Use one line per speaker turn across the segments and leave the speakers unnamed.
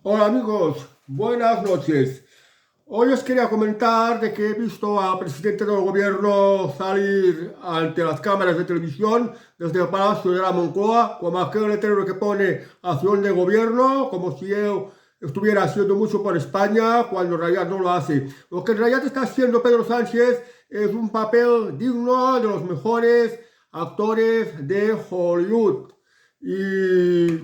Hola amigos, buenas noches. Hoy os quería comentar de que he visto al presidente del gobierno salir ante las cámaras de televisión desde el Palacio de la Moncloa con aquel letrero que pone acción de gobierno, como si él estuviera haciendo mucho por España, cuando en realidad no lo hace. Lo que en realidad está haciendo Pedro Sánchez es un papel digno de los mejores actores de Hollywood. Y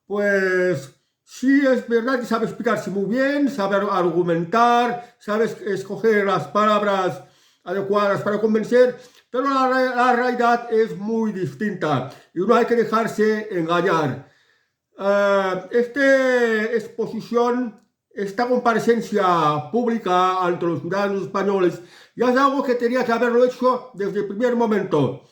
pues sí, es verdad que sabe explicarse muy bien, sabe argumentar, sabe escoger las palabras adecuadas para convencer, pero la realidad es muy distinta y no hay que dejarse engañar. Esta exposición, esta comparecencia pública ante los ciudadanos españoles, ya es algo que tenía que haberlo hecho desde el primer momento.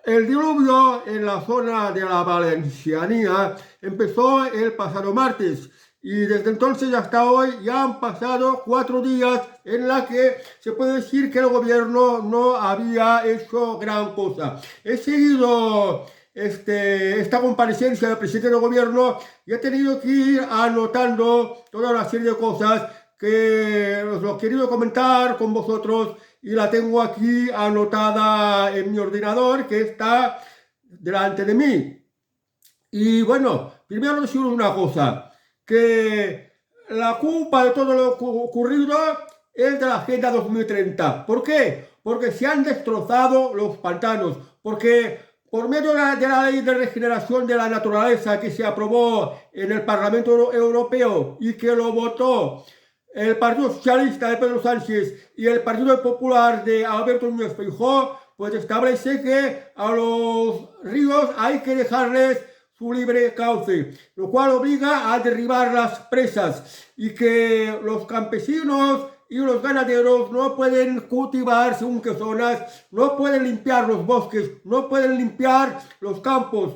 El diluvio en la zona de la Valencianía empezó el pasado martes y desde entonces hasta hoy ya han pasado 4 días en la que se puede decir que el gobierno no había hecho gran cosa. He seguido esta comparecencia del presidente del gobierno y he tenido que ir anotando toda una serie de cosas que os lo he querido comentar con vosotros y la tengo aquí anotada en mi ordenador que está delante de mí. Y bueno, primero deciros una cosa, que la culpa de todo lo ocurrido es de la Agenda 2030. ¿Por qué? Porque se han destrozado los pantanos, porque por medio de la ley de regeneración de la naturaleza que se aprobó en el Parlamento Europeo y que lo votó el Partido Socialista de Pedro Sánchez y el Partido Popular de Alberto Núñez Feijóo, pues establece que a los ríos hay que dejarles su libre cauce, lo cual obliga a derribar las presas y que los campesinos y los ganaderos no pueden cultivar según qué zonas, no pueden limpiar los bosques, no pueden limpiar los campos,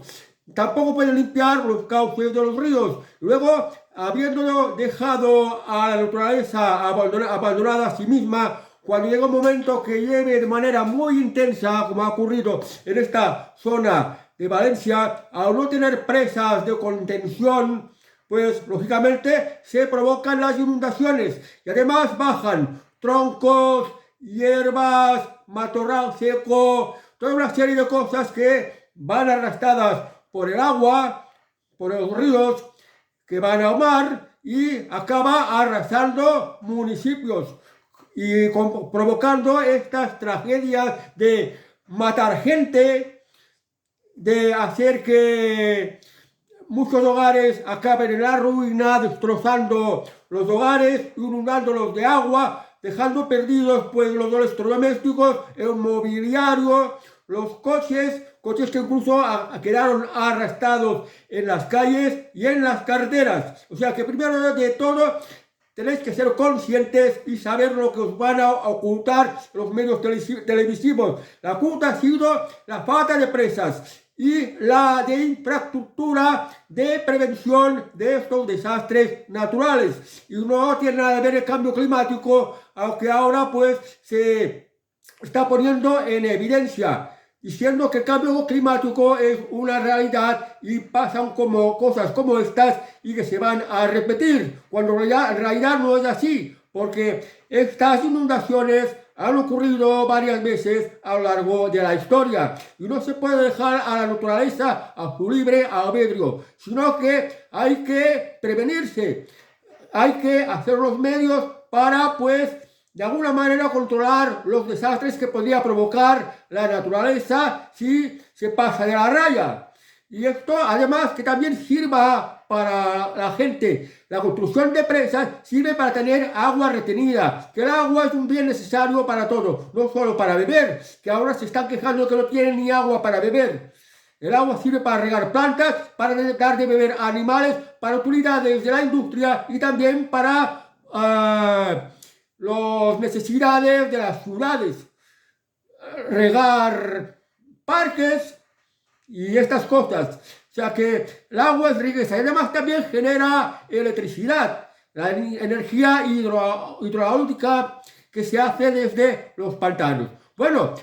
tampoco pueden limpiar los cauces de los ríos. Luego, habiendo dejado a la naturaleza abandonada a sí misma, cuando llega un momento que llueve de manera muy intensa, como ha ocurrido en esta zona de Valencia, al no tener presas de contención, pues lógicamente se provocan las inundaciones y además bajan troncos, hierbas, matorral seco, toda una serie de cosas que van arrastradas por el agua, por los ríos, que van al mar y acaba arrasando municipios y provocando estas tragedias de matar gente, de hacer que muchos hogares acaben en la ruina, destrozando los hogares, inundándolos de agua, dejando perdidos pues los electrodomésticos, el mobiliario, los coches que incluso quedaron arrastrados en las calles y en las carreteras. O sea que primero de todo tenéis que ser conscientes y saber lo que os van a ocultar los medios televisivos. La culpa ha sido la falta de presas y la de infraestructura de prevención de estos desastres naturales. Y no tiene nada que ver el cambio climático, aunque ahora pues se está poniendo en evidencia, diciendo que el cambio climático es una realidad y pasan como cosas como estas y que se van a repetir, cuando en realidad no es así, porque estas inundaciones han ocurrido varias veces a lo largo de la historia y no se puede dejar a la naturaleza a su libre albedrío, sino que hay que prevenirse, hay que hacer los medios para pues de alguna manera controlar los desastres que podría provocar la naturaleza si se pasa de la raya. Y esto además que también sirva para la gente. La construcción de presas sirve para tener agua retenida, que el agua es un bien necesario para todo, no solo para beber, que ahora se están quejando que no tienen ni agua para beber. El agua sirve para regar plantas, para dar de beber a animales, para utilidades de la industria y también para las necesidades de las ciudades, regar parques y estas cosas. O sea que el agua es riqueza y además también genera electricidad, la energía hidráulica que se hace desde los pantanos. Bueno,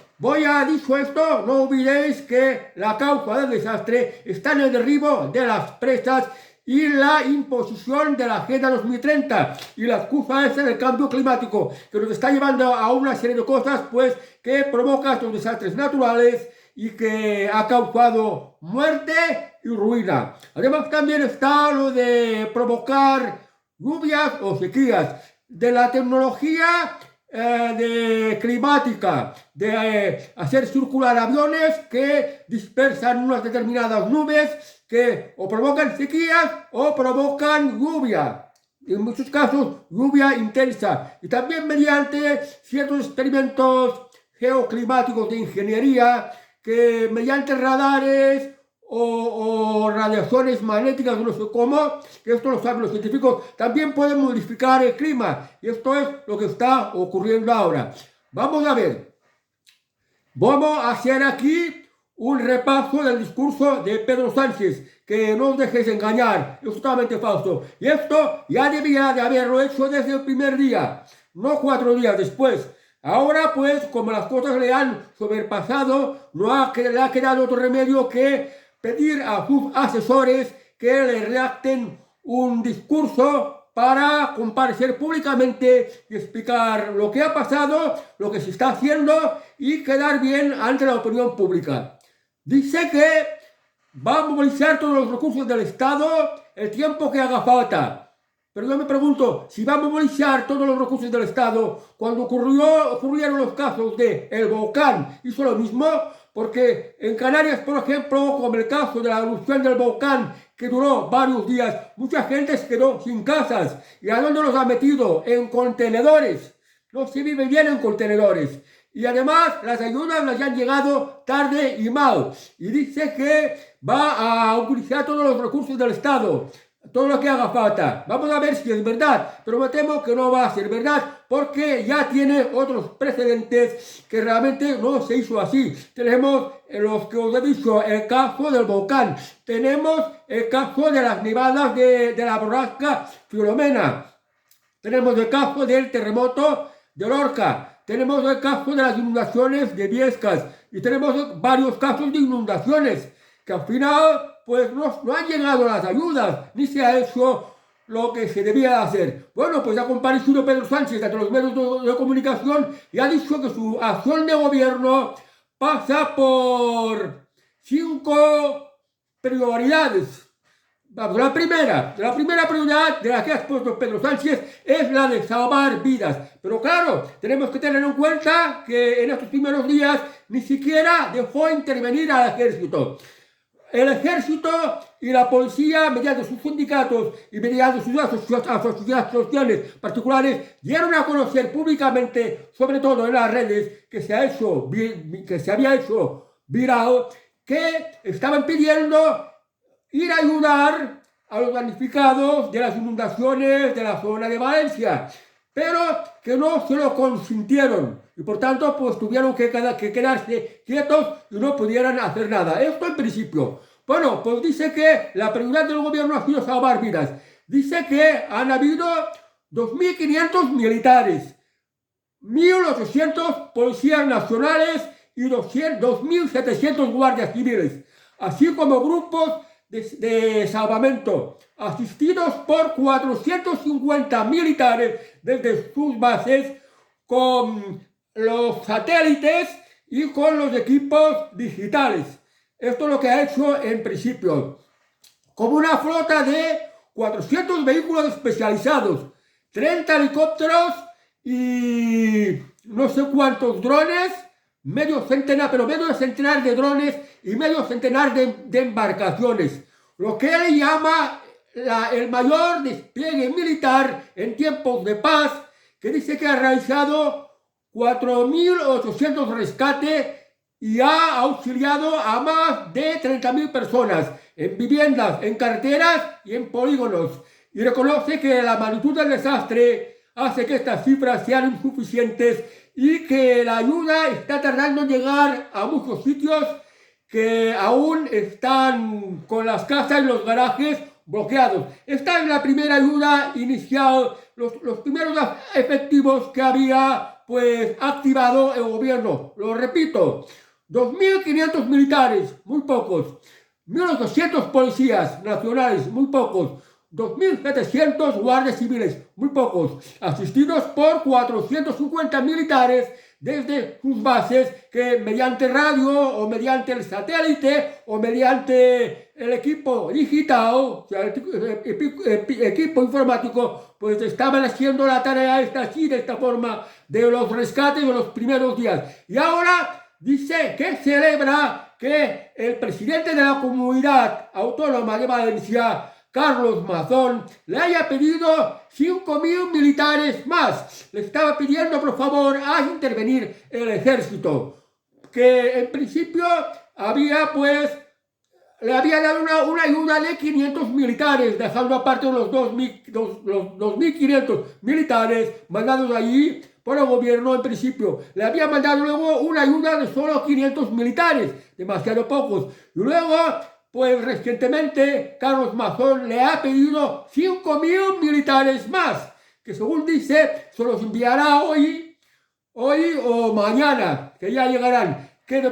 dicho esto, no olvidéis que la causa del desastre está en el derribo de las presas y la imposición de la Agenda 2030 y la excusa es el cambio climático que nos está llevando a una serie de cosas pues que provoca estos desastres naturales y que ha causado muerte y ruina. Además también está lo de provocar lluvias o sequías, de la tecnología de climática, de hacer circular aviones que dispersan unas determinadas nubes que o provocan sequías o provocan lluvia. En muchos casos, lluvia intensa. Y también mediante ciertos experimentos geoclimáticos de ingeniería que mediante radares o radiaciones magnéticas, no sé cómo, que esto lo saben los científicos, también pueden modificar el clima. Y esto es lo que está ocurriendo ahora. Vamos a ver. Vamos a hacer aquí un repaso del discurso de Pedro Sánchez, que no os dejéis engañar, es totalmente falso. Y esto ya debía de haberlo hecho desde el primer día, no 4 días después. Ahora pues, como las cosas le han sobrepasado, le ha quedado otro remedio que pedir a sus asesores que le redacten un discurso para comparecer públicamente y explicar lo que ha pasado, lo que se está haciendo y quedar bien ante la opinión pública. Dice que va a movilizar todos los recursos del Estado el tiempo que haga falta. Pero yo me pregunto, si va a movilizar todos los recursos del Estado, cuando ocurrieron los casos de El Volcán, hizo lo mismo, porque en Canarias, por ejemplo, como el caso de la erupción del volcán, que duró varios días, mucha gente se quedó sin casas. ¿Y a dónde los ha metido? En contenedores. No se vive bien en contenedores. Y además las ayudas les han llegado tarde y mal. Y dice que va a utilizar todos los recursos del Estado, todo lo que haga falta. Vamos a ver si es verdad, pero me temo que no va a ser verdad porque ya tiene otros precedentes que realmente no se hizo así. Tenemos los que os he dicho, el caso del volcán, tenemos el caso de las nevadas de la borrasca Filomena, tenemos el caso del terremoto de Lorca, tenemos el caso de las inundaciones de Viescas y tenemos varios casos de inundaciones que al final pues no han llegado las ayudas, ni se ha hecho lo que se debía hacer. Bueno, pues ha comparecido Pedro Sánchez ante los medios de comunicación y ha dicho que su acción de gobierno pasa por 5 prioridades. Vamos, la primera prioridad de la que ha expuesto Pedro Sánchez es la de salvar vidas. Pero claro, tenemos que tener en cuenta que en estos primeros días ni siquiera dejó intervenir al ejército. El ejército y la policía, mediante sus sindicatos y mediante sus asociaciones particulares, dieron a conocer públicamente, sobre todo en las redes, que se había hecho viral, que estaban pidiendo ir a ayudar a los damnificados de las inundaciones de la zona de Valencia, pero que no se lo consintieron y por tanto pues tuvieron que quedarse quietos y no pudieran hacer nada. Esto en principio. Bueno, pues dice que la prioridad del gobierno ha sido salvar vidas. Dice que han habido 2.500 militares, 1.800 policías nacionales y 2.700 guardias civiles, así como grupos de salvamento, asistidos por 450 militares desde sus bases, con los satélites y con los equipos digitales. Esto es lo que ha hecho en principio, como una flota de 400 vehículos especializados, 30 helicópteros y no sé cuántos drones, medio centenar de drones y medio centenar de embarcaciones, lo que él llama el mayor despliegue militar en tiempos de paz, que dice que ha realizado 4.800 rescates y ha auxiliado a más de 30.000 personas en viviendas, en carreteras y en polígonos, y reconoce que la magnitud del desastre hace que estas cifras sean insuficientes y que la ayuda está tardando en llegar a muchos sitios que aún están con las casas y los garajes bloqueados. Esta es la primera ayuda inicial, los primeros efectivos que había pues activado el gobierno. Lo repito, 2.500 militares, muy pocos, 1.800 policías nacionales, muy pocos, 2.700 guardias civiles, muy pocos, asistidos por 450 militares desde sus bases que mediante radio o mediante el satélite o mediante el equipo digital, o sea, el equipo informático, pues estaban haciendo la tarea esta así, de esta forma, de los rescates de los primeros días. Y ahora dice que celebra que el presidente de la Comunidad Autónoma de Valencia, Carlos Mazón, le haya pedido 5.000 militares más. Le estaba pidiendo, por favor, a intervenir el ejército, que en principio le había dado una ayuda de 500 militares, dejando aparte los 2.500 militares mandados allí por el gobierno en principio. Le había mandado luego una ayuda de solo 500 militares, demasiado pocos. Y luego, pues recientemente, Carlos Mazón le ha pedido 5.000 militares más, que según dice, se los enviará hoy o mañana, que ya llegarán. Que de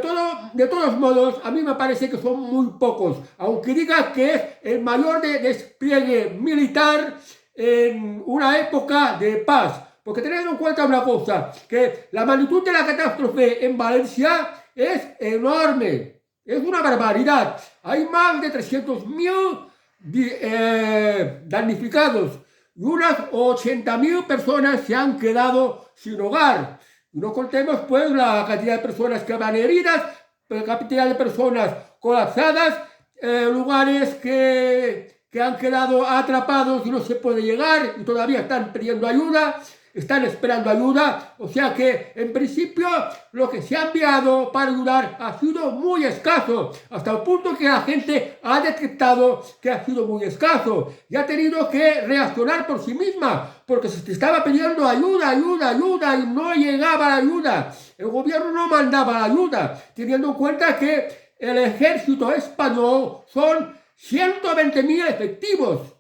todos modos, a mí me parece que son muy pocos, aunque diga que es el mayor despliegue militar en una época de paz. Porque tened en cuenta una cosa, que la magnitud de la catástrofe en Valencia es enorme, es una barbaridad. Hay más de 300.000 damnificados y unas 80.000 personas se han quedado sin hogar. Y no contemos pues la cantidad de personas que van heridas, la cantidad de personas colapsadas, lugares que han quedado atrapados y no se puede llegar y todavía están pidiendo ayuda, están esperando ayuda. O sea que en principio lo que se ha enviado para ayudar ha sido muy escaso, hasta el punto que la gente ha detectado que ha sido muy escaso y ha tenido que reaccionar por sí misma, porque se estaba pidiendo ayuda y no llegaba la ayuda. El gobierno no mandaba la ayuda, teniendo en cuenta que el ejército español son 120.000 efectivos.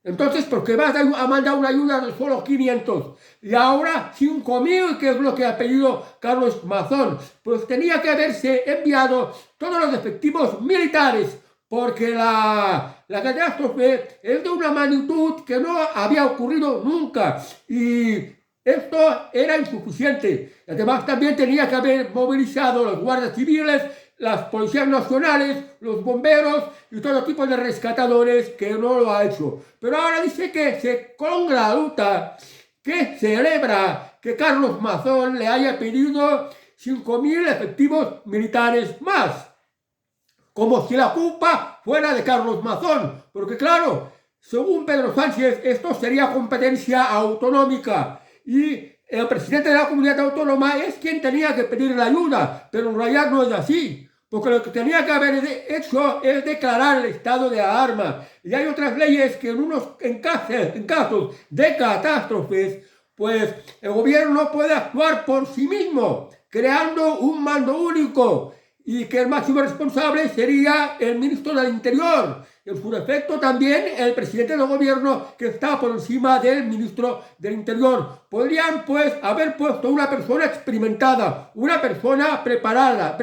Entonces, ¿por qué vas a mandar una ayuda de solo 500? Y ahora 5.000, que es lo que ha pedido Carlos Mazón. Pues tenía que haberse enviado todos los efectivos militares, porque la catástrofe es de una magnitud que no había ocurrido nunca. Y esto era insuficiente. Además, también tenía que haber movilizado los guardias civiles, las policías nacionales, los bomberos y todo tipo de rescatadores, que no lo ha hecho. Pero ahora dice que se congratula, que celebra que Carlos Mazón le haya pedido 5.000 efectivos militares más. Como si la culpa fuera de Carlos Mazón. Porque claro, según Pedro Sánchez, esto sería competencia autonómica. Y el presidente de la comunidad autónoma es quien tenía que pedir la ayuda. Pero en realidad no es así. Porque lo que tenía que haber hecho es declarar el estado de alarma. Y hay otras leyes que en casos de catástrofes, pues el gobierno puede actuar por sí mismo, creando un mando único, y que el máximo responsable sería el ministro del Interior. En su defecto también el presidente del gobierno, que está por encima del ministro del Interior. Podrían pues haber puesto una persona experimentada, una persona preparada,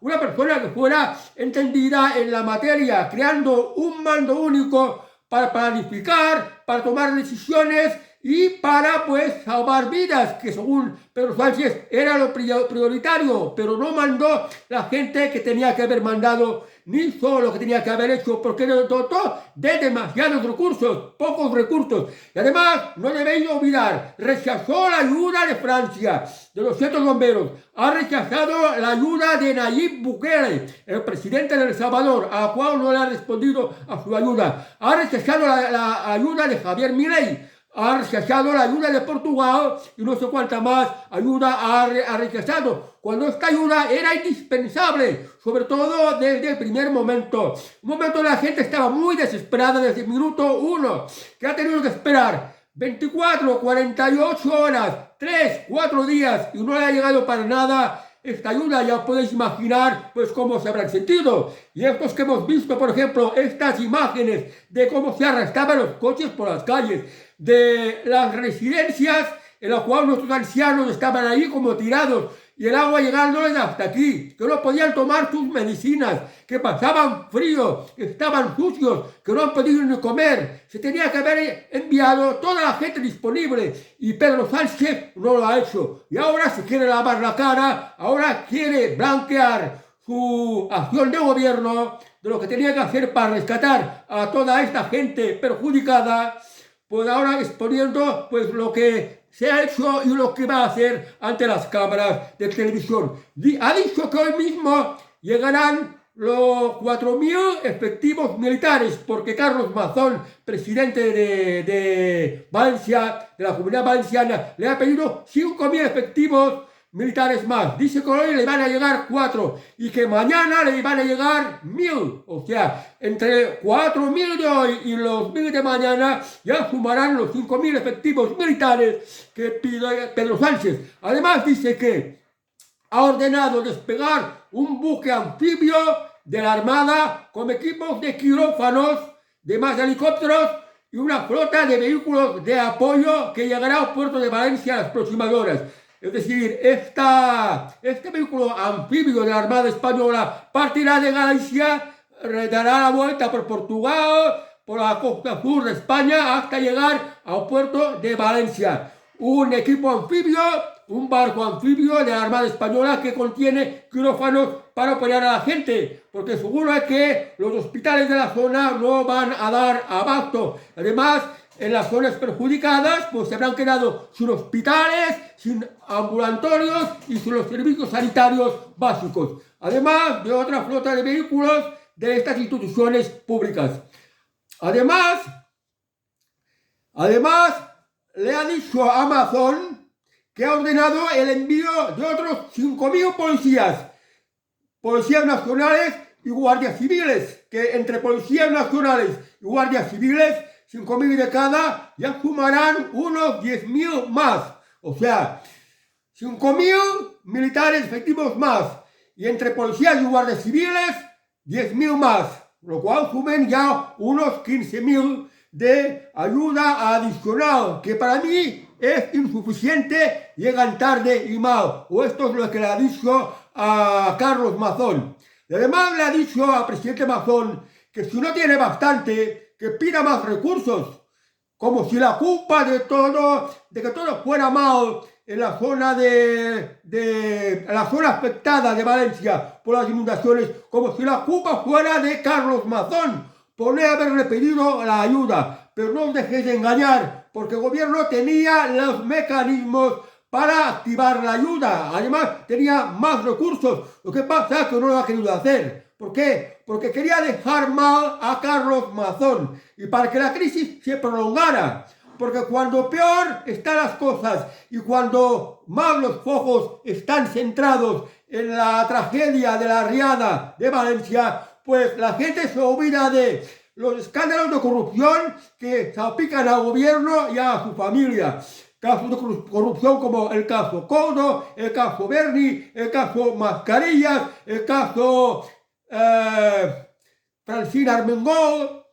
una persona que fuera entendida en la materia, creando un mando único para planificar, para tomar decisiones y para pues salvar vidas, que según Pedro Sánchez era lo prioritario, pero no mandó la gente que tenía que haber mandado, ni hizo lo que tenía que haber hecho, porque lo dotó de demasiados recursos, pocos recursos. Y además, no debéis olvidar, rechazó la ayuda de Francia, de los 100 bomberos, ha rechazado la ayuda de Nayib Bukele, el presidente de El Salvador, a la cual no le ha respondido a su ayuda, ha rechazado la ayuda de Javier Milei, ha rechazado la ayuda de Portugal y no sé cuánta más ayuda ha rechazado, cuando esta ayuda era indispensable, sobre todo desde el primer momento. Un momento la gente estaba muy desesperada desde el minuto 1, que ha tenido que esperar 24, 48 horas, 3, 4 días y no le ha llegado para nada esta ayuda. Ya podéis imaginar pues cómo se habrán sentido. Y estos que hemos visto, por ejemplo, estas imágenes de cómo se arrastraban los coches por las calles, de las residencias en las cuales nuestros ancianos estaban ahí como tirados, y el agua llegándoles hasta aquí, que no podían tomar sus medicinas, que pasaban frío, que estaban sucios, que no han podido ni comer. Se tenía que haber enviado toda la gente disponible y Pedro Sánchez no lo ha hecho. Y ahora se quiere lavar la cara, ahora quiere blanquear su acción de gobierno de lo que tenía que hacer para rescatar a toda esta gente perjudicada, pues ahora exponiendo pues lo que se ha hecho y lo que va a hacer ante las cámaras de televisión. Ha dicho que hoy mismo llegarán los 4.000 efectivos militares, porque Carlos Mazón, presidente de Valencia, de la Comunidad Valenciana, le ha pedido 5.000 efectivos militares más. Dice que hoy le van a llegar 4 y que mañana le van a llegar 1.000. O sea, entre 4.000 de hoy y los 1.000 de mañana ya sumarán los 5.000 efectivos militares que pide Pedro Sánchez. Además dice que ha ordenado despegar un buque anfibio de la Armada con equipos de quirófanos, de más helicópteros y una flota de vehículos de apoyo que llegará al puerto de Valencia en las próximas horas. Es decir, este vehículo anfibio de la Armada Española partirá de Galicia, dará la vuelta por Portugal, por la costa sur de España, hasta llegar al puerto de Valencia. Un equipo anfibio, un barco anfibio de la Armada Española que contiene quirófanos para operar a la gente, porque seguro es que los hospitales de la zona no van a dar abasto. Además, en las zonas perjudicadas, pues se habrán quedado sin hospitales, sin ambulatorios y sin los servicios sanitarios básicos, además de otra flota de vehículos de estas instituciones públicas. Además, le ha dicho a Amazon que ha ordenado el envío de otros 5.000 policías nacionales y guardias civiles, que entre policías nacionales y guardias civiles, 5.000 de cada, ya sumarán unos 10.000 más. O sea, 5.000 militares efectivos más. Y entre policías y guardias civiles, 10.000 más. Lo cual sumen ya unos 15.000 de ayuda adicional, que para mí es insuficiente, llegan tarde y mal. O esto es lo que le ha dicho a Carlos Mazón. Y además le ha dicho al presidente Mazón que si no tiene bastante, que pida más recursos, como si la culpa de que todo fuera mal en la zona la zona afectada de Valencia por las inundaciones, como si la culpa fuera de Carlos Mazón por no haberle pedido la ayuda. Pero no os dejéis de engañar, porque el gobierno tenía los mecanismos para activar la ayuda. Además, tenía más recursos. Lo que pasa es que no lo ha querido hacer. ¿Por qué? Porque quería dejar mal a Carlos Mazón y para que la crisis se prolongara. Porque cuando peor están las cosas y cuando más los focos están centrados en la tragedia de la riada de Valencia, pues la gente se olvida de los escándalos de corrupción que salpican al gobierno y a su familia. Casos de corrupción como el caso Coldo, el caso Berni, el caso Mascarillas, el caso Francina Armengol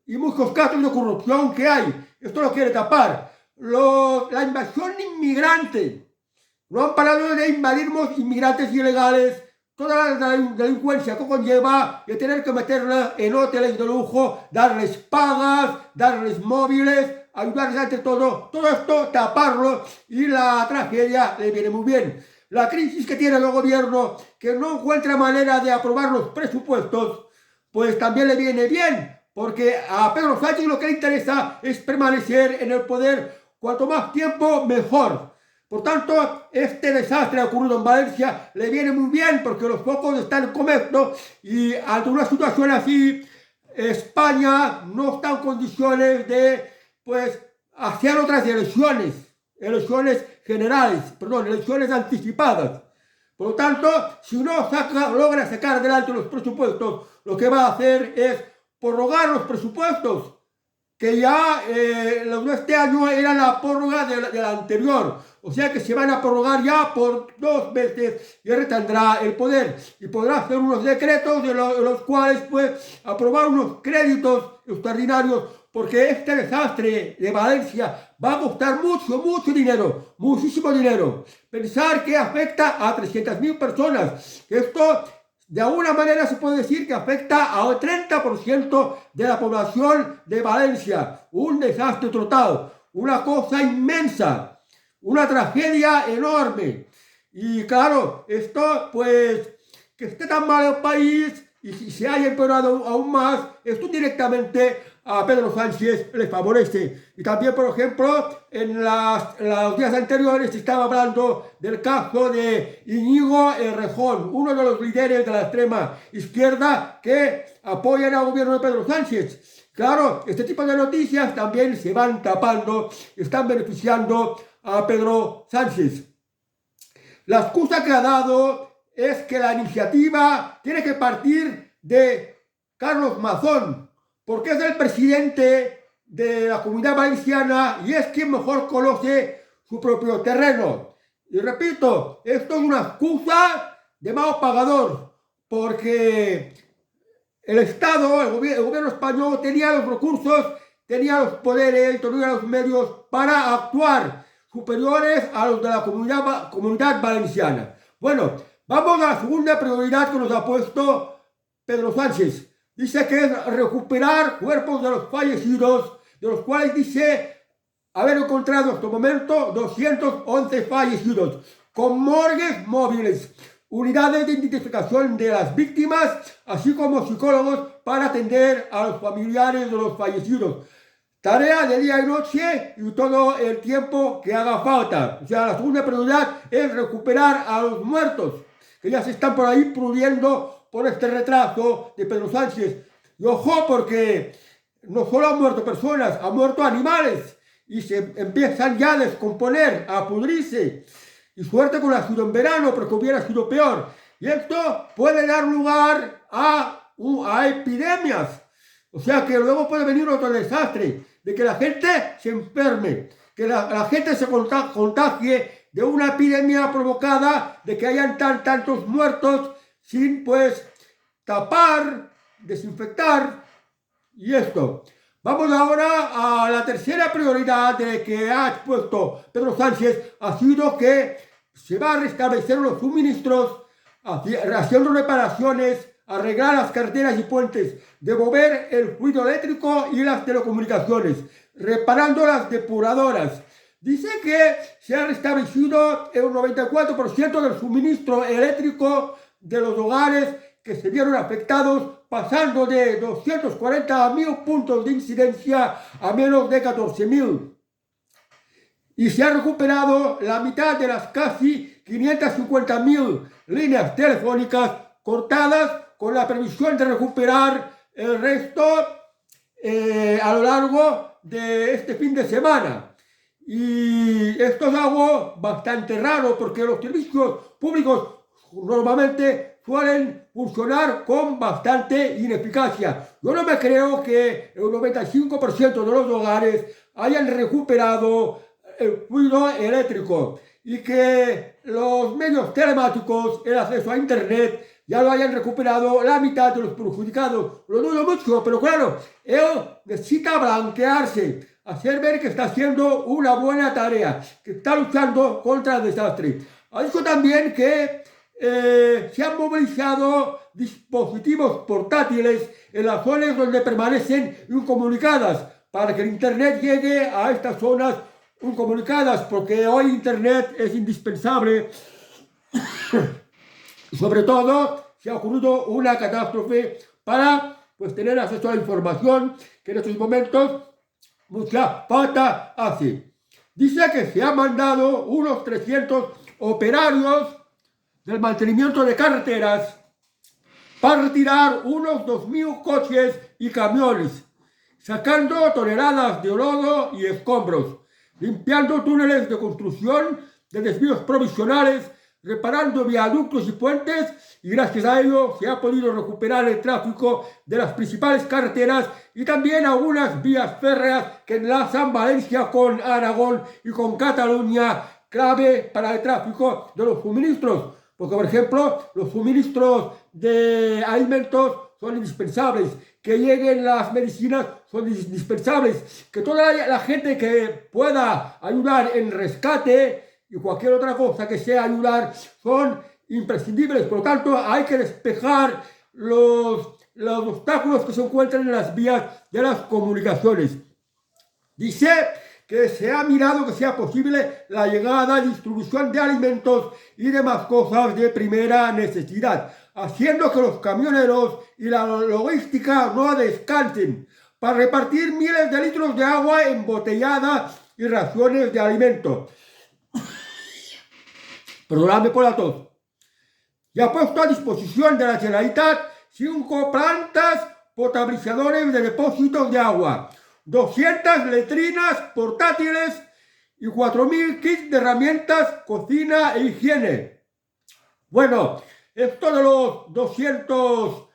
y muchos casos de corrupción que hay. Esto lo quiere tapar. La invasión inmigrante. No han parado de invadirnos inmigrantes ilegales. Toda la delincuencia que conlleva de tener que meterla en hoteles de lujo, darles pagas, darles móviles, ayudarles ante todo esto, taparlo, y la tragedia le viene muy bien. La crisis que tiene el gobierno, que no encuentra manera de aprobar los presupuestos, pues también le viene bien, porque a Pedro Sánchez lo que le interesa es permanecer en el poder cuanto más tiempo mejor. Por tanto, este desastre ocurrido en Valencia le viene muy bien porque los focos están en comercio y ante una situación así, España no está en condiciones de hacer otras elecciones anticipadas. Por lo tanto, si no logra sacar adelante los presupuestos, lo que va a hacer es prorrogar los presupuestos, que ya los de este año era la prórroga de la anterior. O sea que se van a prorrogar ya por 2 veces y retendrá el poder. Y podrá hacer unos decretos de los cuales aprobar unos créditos extraordinarios porque este desastre de Valencia va a costar mucho dinero, muchísimo dinero. Pensar que afecta a 300.000 personas. Esto, de alguna manera, se puede decir que afecta al 30% de la población de Valencia. Un desastre total, una cosa inmensa, una tragedia enorme. Y claro, esto, pues, que esté tan mal el país y si se haya empeorado aún más, esto directamente a Pedro Sánchez le favorece. Y también, por ejemplo, en los días anteriores se estaba hablando del caso de Íñigo Errejón, uno de los líderes de la extrema izquierda que apoyan al gobierno de Pedro Sánchez. Claro, este tipo de noticias también se van tapando, están beneficiando a Pedro Sánchez. La excusa que ha dado es que la iniciativa tiene que partir de Carlos Mazón, porque es el presidente de la Comunidad Valenciana y es quien mejor conoce su propio terreno. Y repito, esto es una excusa de mal pagador, porque el Estado, el gobierno español tenía los recursos, tenía los poderes, tenía los medios para actuar superiores a los de la comunidad valenciana. Bueno, vamos a la segunda prioridad que nos ha puesto Pedro Sánchez. Dice que es recuperar cuerpos de los fallecidos, de los cuales dice haber encontrado hasta el momento 211 fallecidos, con morgues móviles, unidades de identificación de las víctimas, así como psicólogos para atender a los familiares de los fallecidos. Tarea de día y noche y todo el tiempo que haga falta. O sea, la segunda prioridad es recuperar a los muertos, que ya se están por ahí pudriendo por este retraso de Pedro Sánchez. Y ojo, porque no solo han muerto personas, han muerto animales y se empiezan ya a descomponer, a pudrirse. Y suerte que no ha sido en verano, porque hubiera sido peor. Y esto puede dar lugar a epidemias. O sea que luego puede venir otro desastre, de que la gente se enferme, que la gente se contagie de una epidemia provocada de que hayan tantos muertos sin pues tapar, desinfectar y esto. Vamos ahora a la tercera prioridad de que ha expuesto Pedro Sánchez, ha sido que se va a restablecer los suministros, haciendo reparaciones, arreglar las carreteras y puentes, devolver el fluido eléctrico y las telecomunicaciones, reparando las depuradoras. Dice que se ha restablecido el 94% del suministro eléctrico de los hogares que se vieron afectados, pasando de 240.000 puntos de incidencia a menos de 14.000. Y se ha recuperado la mitad de las casi 550.000 líneas telefónicas cortadas, con la previsión de recuperar el resto a lo largo de este fin de semana. Y esto es algo bastante raro, porque los servicios públicos normalmente suelen funcionar con bastante ineficacia. Yo no me creo que el 95% de los hogares hayan recuperado el fluido eléctrico y que los medios telemáticos, el acceso a internet, ya lo hayan recuperado la mitad de los perjudicados. Lo dudo mucho, pero claro, él necesita blanquearse, hacer ver que está haciendo una buena tarea, que está luchando contra el desastre. Ha dicho también que se han movilizado dispositivos portátiles en las zonas donde permanecen incomunicadas, para que el internet llegue a estas zonas incomunicadas, porque hoy internet es indispensable. Sobre todo si ha ocurrido una catástrofe, para pues tener acceso a la información que en estos momentos mucha falta hace. Dice que se han mandado unos 300 operarios del mantenimiento de carreteras para retirar unos 2.000 coches y camiones, sacando toneladas de lodo y escombros, limpiando túneles de construcción de desvíos provisionales, reparando viaductos y puentes, y gracias a ello se ha podido recuperar el tráfico de las principales carreteras y también algunas vías férreas que enlazan Valencia con Aragón y con Cataluña, clave para el tráfico de los suministros. Porque, por ejemplo, los suministros de alimentos son indispensables, que lleguen las medicinas son indispensables, que toda la gente que pueda ayudar en rescate y cualquier otra cosa que sea ayudar son imprescindibles. Por lo tanto, hay que despejar los obstáculos que se encuentran en las vías de las comunicaciones. Dice que se ha mirado que sea posible la llegada y distribución de alimentos y demás cosas de primera necesidad, haciendo que los camioneros y la logística no descansen, para repartir miles de litros de agua embotellada y raciones de alimentos. Perdóname por la tos. Y ha puesto a disposición de la Generalitat 5 plantas potabilizadores de depósitos de agua, 200 letrinas portátiles y 4.000 kits de herramientas, cocina e higiene. Bueno, esto de los 200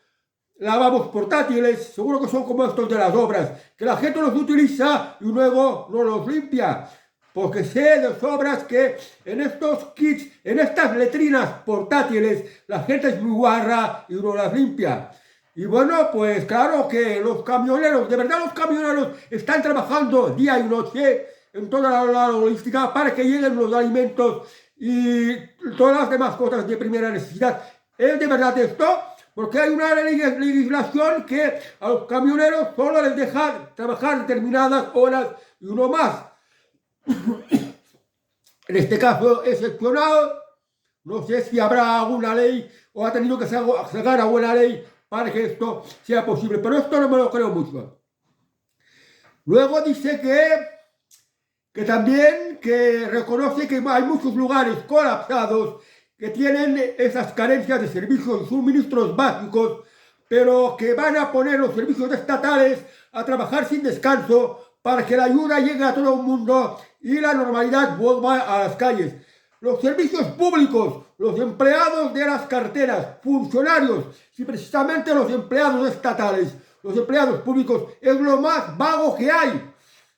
lavabos portátiles, seguro que son como estos de las obras, que la gente los utiliza y luego no los limpia. Porque sé de sobras que en estos kits, en estas letrinas portátiles, la gente es muy guarra y no las limpia. Y bueno, pues claro que los camioneros, de verdad los camioneros están trabajando día y noche en toda la logística para que lleguen los alimentos y todas las demás cosas de primera necesidad. ¿Es de verdad esto? Porque hay una legislación que a los camioneros solo les deja trabajar determinadas horas y uno más. En este caso excepcionado, no sé si habrá alguna ley o ha tenido que sacar alguna ley para que esto sea posible, pero esto no me lo creo mucho. Luego dice que también que reconoce que hay muchos lugares colapsados que tienen esas carencias de servicios y suministros básicos, pero que van a poner los servicios estatales a trabajar sin descanso para que la ayuda llegue a todo el mundo y la normalidad vuelva a las calles. Los servicios públicos, los empleados de las carteras, funcionarios, si precisamente los empleados estatales, los empleados públicos, es lo más vago que hay.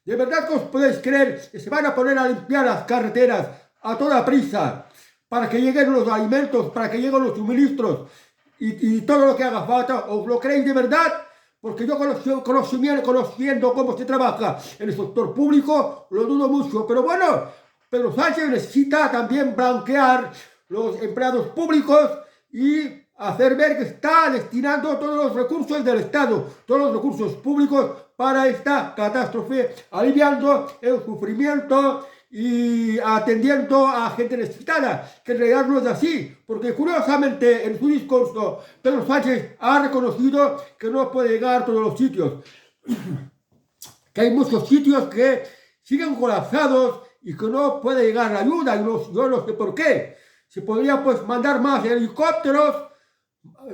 ¿De verdad que os podéis creer que se van a poner a limpiar las carreteras a toda prisa para que lleguen los alimentos, para que lleguen los suministros y todo lo que haga falta? ¿Os lo creéis de verdad? Porque yo conociendo cómo se trabaja en el sector público, lo dudo mucho. Pero bueno, Pedro Sánchez necesita también blanquear los empleados públicos y hacer ver que está destinando todos los recursos del Estado, todos los recursos públicos para esta catástrofe, aliviando el sufrimiento y atendiendo a gente necesitada, que en realidad no es así, porque curiosamente en su discurso Pedro Sánchez ha reconocido que no puede llegar a todos los sitios, que hay muchos sitios que siguen colapsados y que no puede llegar la ayuda, y yo no sé por qué. Se podría pues mandar más helicópteros,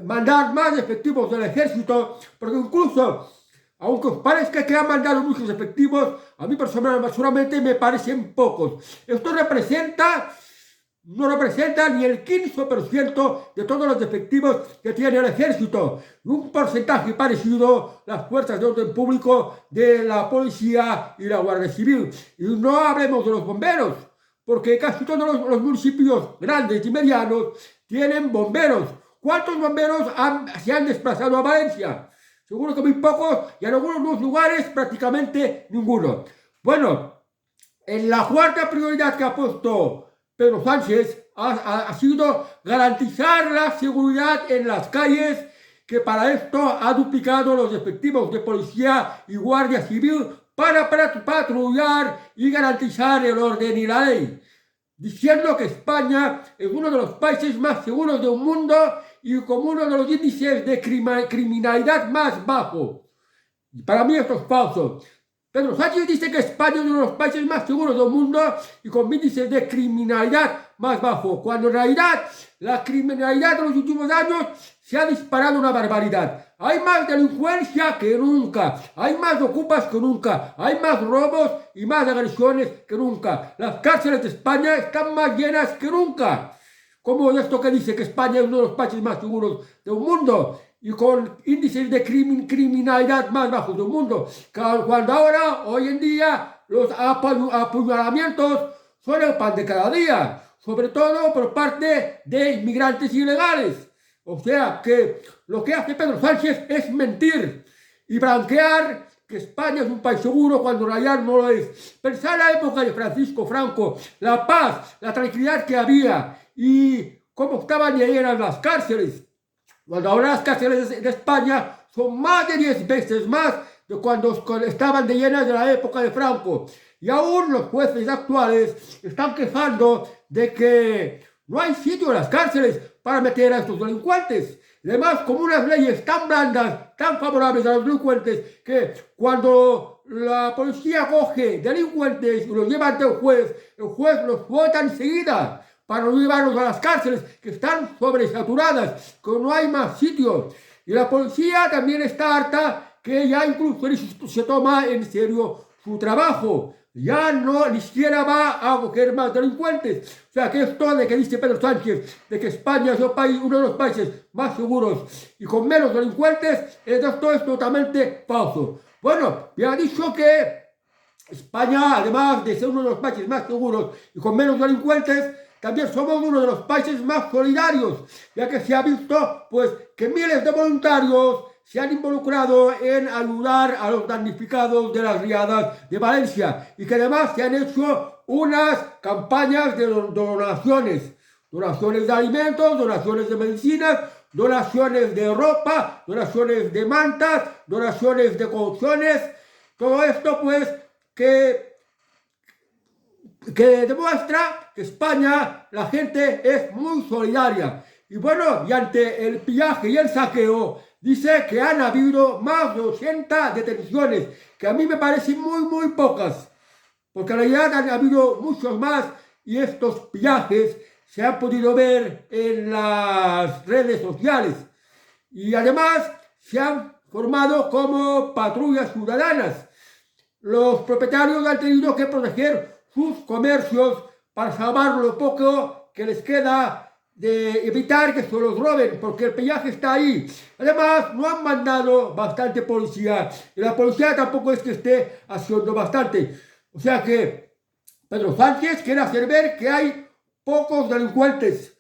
mandar más efectivos del ejército, porque incluso aunque os parezca que han mandado muchos efectivos, a mí personalmente me parecen pocos. Esto no representa ni el 15% de todos los efectivos que tiene el ejército. Y un porcentaje parecido las fuerzas de orden público de la policía y la Guardia Civil. Y no hablemos de los bomberos, porque casi todos los municipios grandes y medianos tienen bomberos. ¿Cuántos bomberos se han desplazado a Valencia? Seguro que muy pocos, y en algunos lugares prácticamente ninguno. Bueno, en la cuarta prioridad que ha puesto Pedro Sánchez ha sido garantizar la seguridad en las calles, que para esto ha duplicado los efectivos de policía y guardia civil para patrullar y garantizar el orden y la ley, diciendo que España es uno de los países más seguros del mundo y con uno de los índices de criminalidad más bajos. Y para mí esto es falso. Pedro Sánchez dice que España es uno de los países más seguros del mundo y con índices de criminalidad más bajos, cuando en realidad la criminalidad de los últimos años se ha disparado una barbaridad. Hay más delincuencia que nunca, hay más ocupas que nunca, hay más robos y más agresiones que nunca. Las cárceles de España están más llenas que nunca. ¿Cómo es esto que dice que España es uno de los países más seguros del mundo y con índices de criminalidad más bajos del mundo? Cuando ahora, hoy en día, los apuñalamientos son el pan de cada día, sobre todo por parte de inmigrantes ilegales. O sea que lo que hace Pedro Sánchez es mentir y blanquear que España es un país seguro cuando en realidad no lo es. Pensar en la época de Francisco Franco, la paz, la tranquilidad que había y cómo estaban llenas las cárceles. Cuando ahora las cárceles de España son más de 10 veces más de cuando estaban de llenas de la época de Franco. Y aún los jueces actuales están quejando de que no hay sitio en las cárceles para meter a estos delincuentes. Y además, como unas leyes tan blandas, tan favorables a los delincuentes, que cuando la policía coge delincuentes y los lleva ante el juez los vota enseguida para no llevarlos a las cárceles, que están sobresaturadas, que no hay más sitio. Y la policía también está harta, que ya incluso se toma en serio su trabajo. Ya no, ni siquiera va a coger más delincuentes. O sea, que esto de que dice Pedro Sánchez, de que España es uno de los países más seguros y con menos delincuentes, esto es totalmente falso. Bueno, ya ha dicho que España, además de ser uno de los países más seguros y con menos delincuentes, también somos uno de los países más solidarios, ya que se ha visto pues que miles de voluntarios se han involucrado en ayudar a los damnificados de las riadas de Valencia y que además se han hecho unas campañas de donaciones, donaciones de alimentos, donaciones de medicinas, donaciones de ropa, donaciones de mantas, donaciones de colchones, todo esto pues que demuestra que España, la gente es muy solidaria. Y bueno, y ante el pillaje y el saqueo, dice que han habido más de 80 detenciones, que a mí me parecen muy pocas, porque en realidad han habido muchos más y estos pillajes se han podido ver en las redes sociales. Y además se han formado como patrullas ciudadanas. Los propietarios han tenido que proteger sus comercios para salvar lo poco que les queda, de evitar que se los roben, porque el pillaje está ahí. Además, no han mandado bastante policía, y la policía tampoco es que esté haciendo bastante. O sea que Pedro Sánchez quiere hacer ver que hay pocos delincuentes.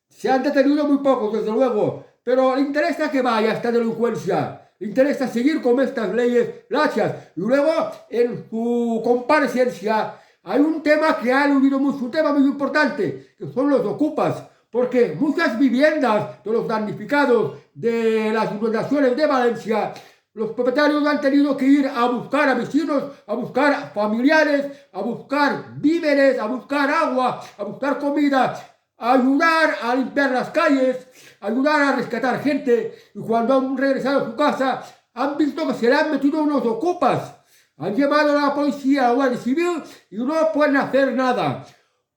Se han detenido muy pocos, desde luego, pero le interesa que vaya esta delincuencia. Le interesa seguir con estas leyes laxas. Y luego, en su comparecencia, hay un tema que ha aludido mucho, un tema muy importante, que son los ocupas, porque muchas viviendas de los damnificados de las inundaciones de Valencia, los propietarios han tenido que ir a buscar a vecinos, a buscar familiares, a buscar víveres, a buscar agua, a buscar comida, a ayudar a limpiar las calles, a ayudar a rescatar gente, y cuando han regresado a su casa, han visto que se le han metido unos ocupas. Han llamado a la policía, a la Guardia Civil y no pueden hacer nada.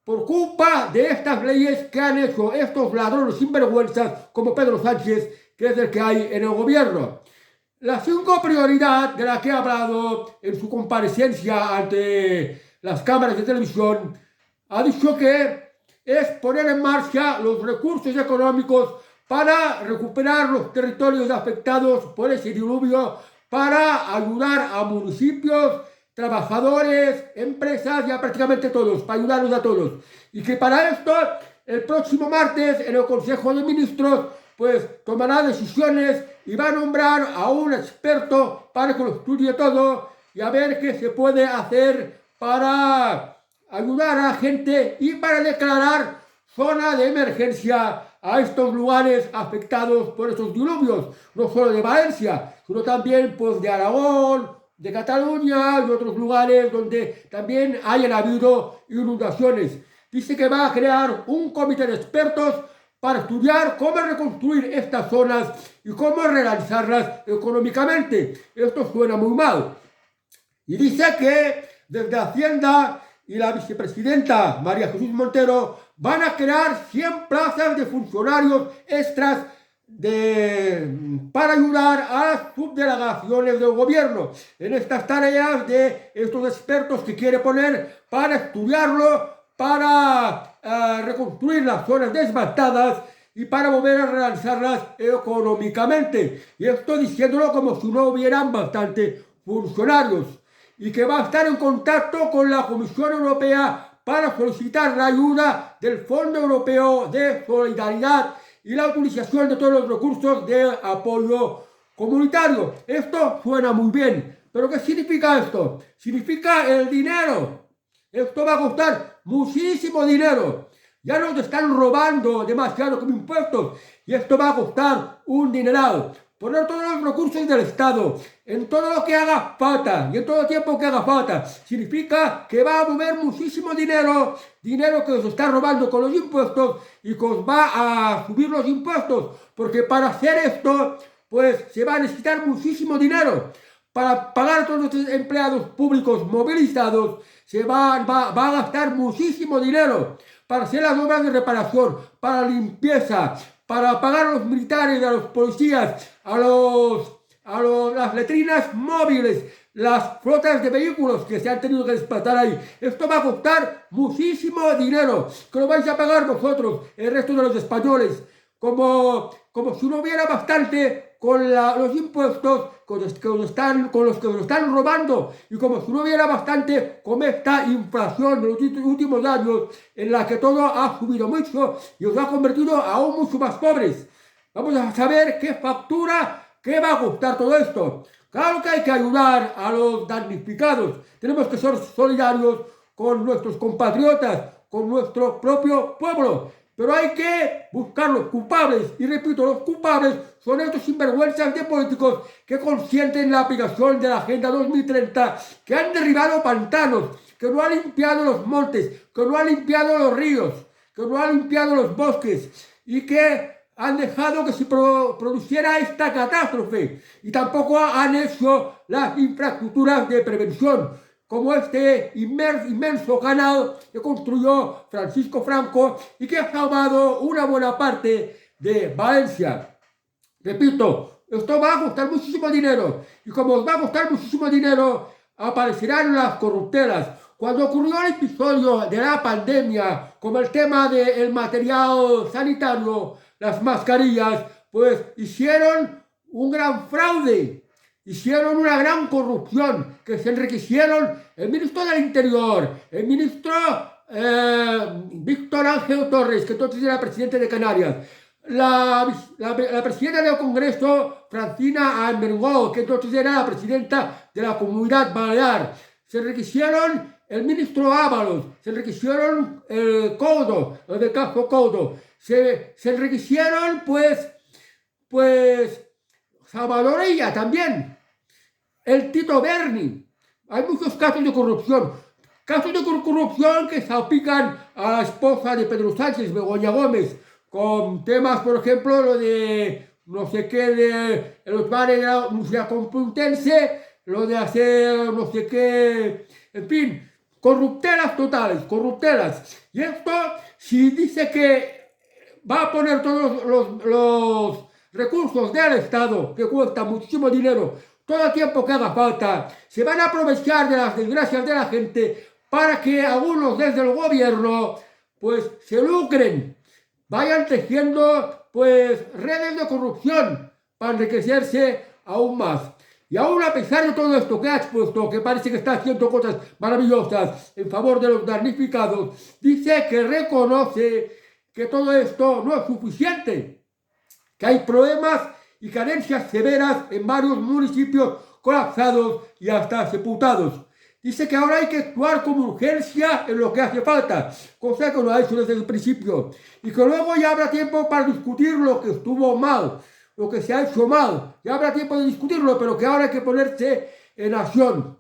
Por culpa de estas leyes que han hecho estos ladrones sinvergüenzas como Pedro Sánchez, que es el que hay en el gobierno. La 5 prioridad de la que ha hablado en su comparecencia ante las cámaras de televisión, ha dicho que es poner en marcha los recursos económicos para recuperar los territorios afectados por ese diluvio, para ayudar a municipios, trabajadores, empresas y a prácticamente todos, para ayudarlos a todos. Y que para esto, el próximo martes, en el Consejo de Ministros, pues tomará decisiones y va a nombrar a un experto para que lo estudie todo y a ver qué se puede hacer para ayudar a la gente y para declarar zona de emergencia a estos lugares afectados por estos diluvios, no solo de Valencia, sino también pues de Aragón, de Cataluña y otros lugares donde también hayan habido inundaciones. Dice que va a crear un comité de expertos para estudiar cómo reconstruir estas zonas y cómo realizarlas económicamente. Esto suena muy mal. Y dice que desde Hacienda y la vicepresidenta María Jesús Montero van a crear 100 plazas de funcionarios extras para ayudar a las subdelegaciones del gobierno en estas tareas de estos expertos que quiere poner para estudiarlo, para reconstruir las zonas devastadas y para volver a realizarlas económicamente. Y esto diciéndolo como si no hubieran bastante funcionarios. Y que va a estar en contacto con la Comisión Europea para solicitar la ayuda del Fondo Europeo de Solidaridad y la utilización de todos los recursos de apoyo comunitario. Esto suena muy bien, pero ¿qué significa esto? Significa el dinero. Esto va a costar muchísimo dinero. Ya nos están robando demasiado como impuestos y esto va a costar un dineral. Poner todos los recursos del Estado en todo lo que haga falta y en todo el tiempo que haga falta significa que va a mover muchísimo dinero, dinero que os está robando con los impuestos y que os va a subir los impuestos, porque para hacer esto pues se va a necesitar muchísimo dinero. Para pagar a todos los empleados públicos movilizados se va a gastar muchísimo dinero para hacer las obras de reparación, para limpieza, para pagar a los militares, a los policías, las letrinas móviles, las flotas de vehículos que se han tenido que desplazar ahí. Esto va a costar muchísimo dinero, que lo vais a pagar vosotros, el resto de los españoles, como si no hubiera bastante con los impuestos con los que os están robando y como si no hubiera bastante con esta inflación de los últimos años en la que todo ha subido mucho y os ha convertido aún mucho más pobres. Vamos a saber qué factura, qué va a costar todo esto. Claro que hay que ayudar a los damnificados. Tenemos que ser solidarios con nuestros compatriotas, con nuestro propio pueblo. Pero hay que buscar los culpables. Y repito, los culpables son estos sinvergüenzas de políticos que consienten la aplicación de la Agenda 2030, que han derribado pantanos, que no han limpiado los montes, que no han limpiado los ríos, que no han limpiado los bosques y que han dejado que se produciera esta catástrofe. Y tampoco han hecho las infraestructuras de prevención, como este inmenso canal que construyó Francisco Franco y que ha salvado una buena parte de Valencia. Repito, esto va a costar muchísimo dinero y como os va a costar muchísimo dinero, aparecerán las corruptelas. Cuando ocurrió el episodio de la pandemia, como el tema del material sanitario, las mascarillas, pues hicieron un gran fraude. Hicieron una gran corrupción, que se enriquecieron el ministro del Interior, el ministro Víctor Ángel Torres, que entonces era presidente de Canarias, la presidenta del Congreso, Francina Armengol, que entonces era la presidenta de la Comunidad Balear. Se enriquecieron el ministro Ábalos, se enriquecieron el Couto, el del caso Couto, se enriquecieron pues Salvador Illa también, el Tito Berni. Hay muchos casos de corrupción que salpican a la esposa de Pedro Sánchez, Begoña Gómez, con temas, por ejemplo, lo de no sé qué, de los bares de la Universidad Complutense, lo de hacer no sé qué, en fin, corruptelas totales, corruptelas. Y esto, si dice que va a poner todos los recursos del Estado, que cuesta muchísimo dinero, todo el tiempo que haga falta, se van a aprovechar de las desgracias de la gente para que algunos desde el gobierno pues se lucren, vayan tejiendo pues redes de corrupción para enriquecerse aún más. Y aún a pesar de todo esto que ha expuesto, que parece que está haciendo cosas maravillosas en favor de los damnificados, dice que reconoce que todo esto no es suficiente, que hay problemas y carencias severas en varios municipios colapsados y hasta sepultados. Dice que ahora hay que actuar con urgencia en lo que hace falta, cosa que lo ha hecho desde el principio, y que luego ya habrá tiempo para discutir lo que estuvo mal, lo que se ha hecho mal, ya habrá tiempo de discutirlo, pero que ahora hay que ponerse en acción,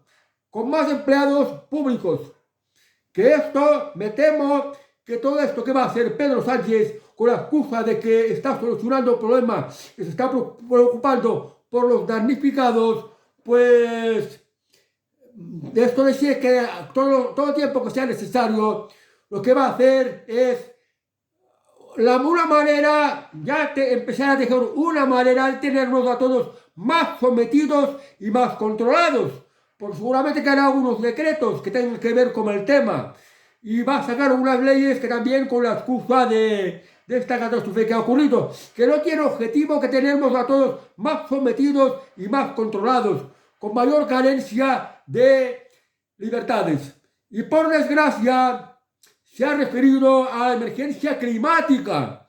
con más empleados públicos. Que esto, me temo, que todo esto que va a hacer Pedro Sánchez, con la excusa de que está solucionando el problema, que se está preocupando por los damnificados, pues de esto decir que todo el tiempo que sea necesario, lo que va a hacer es una manera, empezar a dejar una manera de tenernos a todos más sometidos y más controlados. Porque seguramente que hará algunos decretos que tengan que ver con el tema. Y va a sacar unas leyes que también con la excusa de esta catástrofe que ha ocurrido, que no tiene objetivo que tenernos a todos más sometidos y más controlados, con mayor carencia de libertades. Y por desgracia, se ha referido a la emergencia climática.